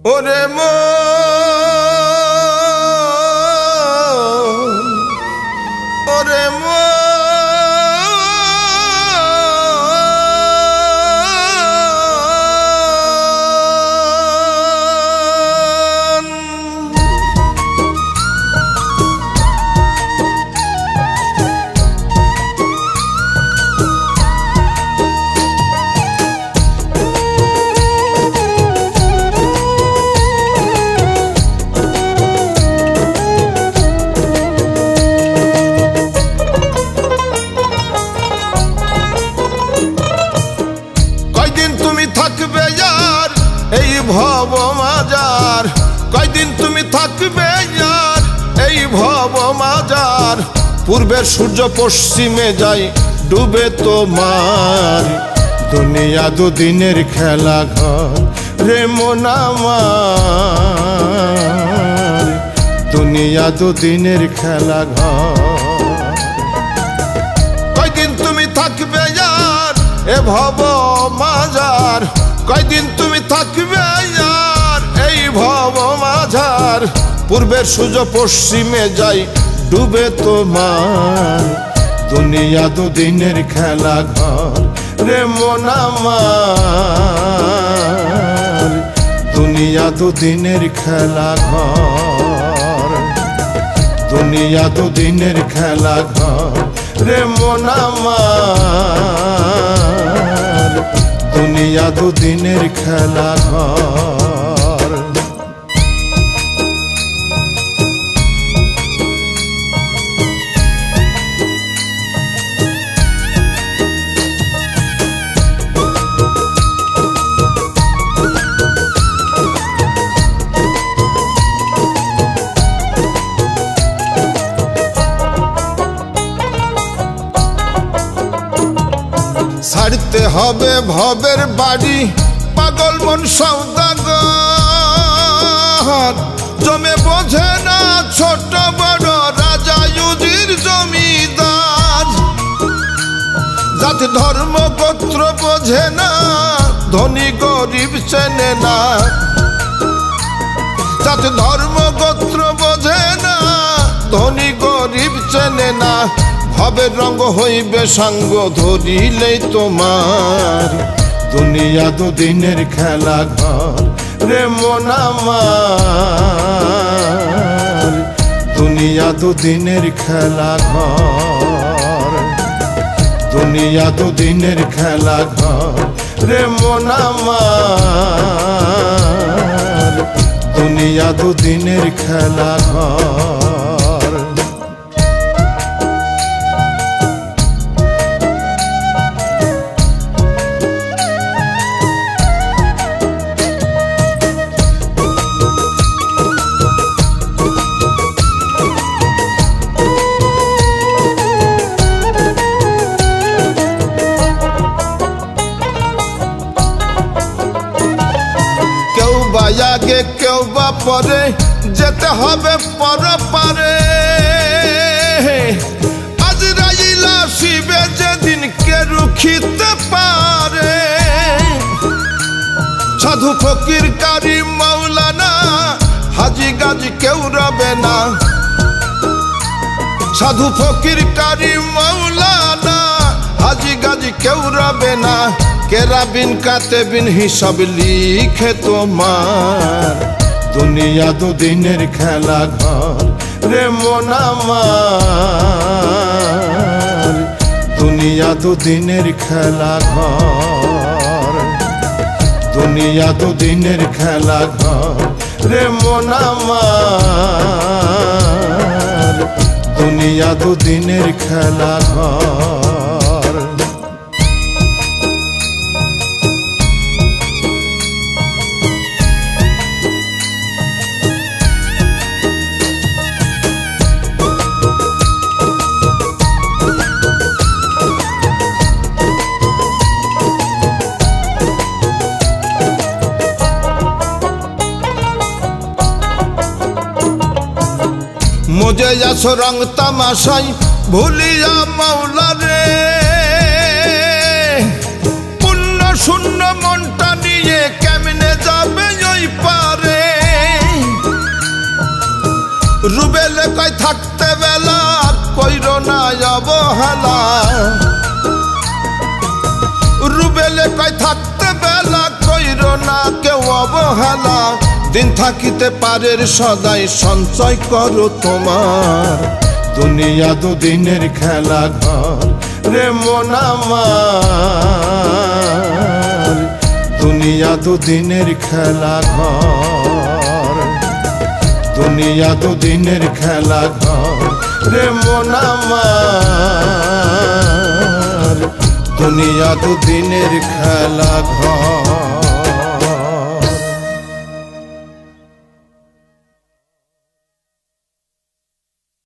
ওরে মন, ওরে মন, থাকবে আর এই ভব মাজার, কয়দিন তুমি থাকবে আর এই ভব মাজার। পূর্বের সূর্য পশ্চিমে যায় ডুবে তোমার, দুনিয়া দুদিনের খেলা ঘর রে মন আমার, দুনিয়া দুদিনের খেলা ঘর। কয়দিন তুমি থাকবে আর এ ভব মাজার, কয়দিন তুমি থাকবে আর এই ভব মাঝার। পূর্বের সূর্য পশ্চিমে যায় ডুবে তোমার, দুনিয়া দুদিনের খেলা ঘর রে মন আমার, দুনিয়া দুদিনের খেলা ঘর, দুনিয়া দুদিনের খেলা ঘর রে মন আমার, দুনিয়া দুদিনের খেলা ঘর। ছাড়তে হবে ভবের বাড়ি পাগল মন সওদাগর, জমে বোঝে না ছোট বড় রাজা ইউজির জমিদার। জাতি ধর্ম গোত্র বোঝে না, ধনী গরিব চেনে না। জাতি ধর্ম গোত্র বোঝে না, ধনী গরিব চেনে না। ভবের রঙ্গ হইবে সাঙ্গ ধরিলেই তোমার, দুনিয়া দুদিনের খেলা ঘর রে মন আমার, দুনিয়া দুদিনের খেলা ঘর, দুনিয়া দুদিনের খেলা ঘর রে মন আমার, দুনিয়া দুদিনের খেলা ঘর। আগে কেউ বা পরে যেতে হবে পরপারে, আজরাইল আসিবে যেদিন কে রুখিতে পারে। সাধু ফকির কারি মাওলানা হাজি গাজি কেউ রবে না, সাধু ফকির কারি মাওলানা হাজি গাজি কেউ রবে না। কেরাবিন কাতেবিন হিসাব লিখে তোমার, দুনিয়া দুদিনের খেলা ঘর রে মন আমার, দুনিয়া দুদিনের খেলা ঘর, দুনিয়া দুদিনের খেলা ঘর রে মন আমার, দুনিয়া দুদিনের খেলা ঘর। মোজে যাছো রং তামাশাই ভুলিয়া মাওলা রে, পুণ্য শূন্য মনটা নিয়ে কেমনে যাবে ওই পারে। অবহেলা রুবেলে কয় থাকতে বেলা কইর না কেউ অবহেলা দিন থাকিতে পারের সদাই সঞ্চয় করো তোমার দুনিয়া দুদিনের খেলা ঘর রে মন আমার দুনিয়া দুদিনের খেলা ঘর দুনিয়া দুদিনের খেলা ঘর রে মন আমার দুনিয়া দুদিনের খেলা ঘর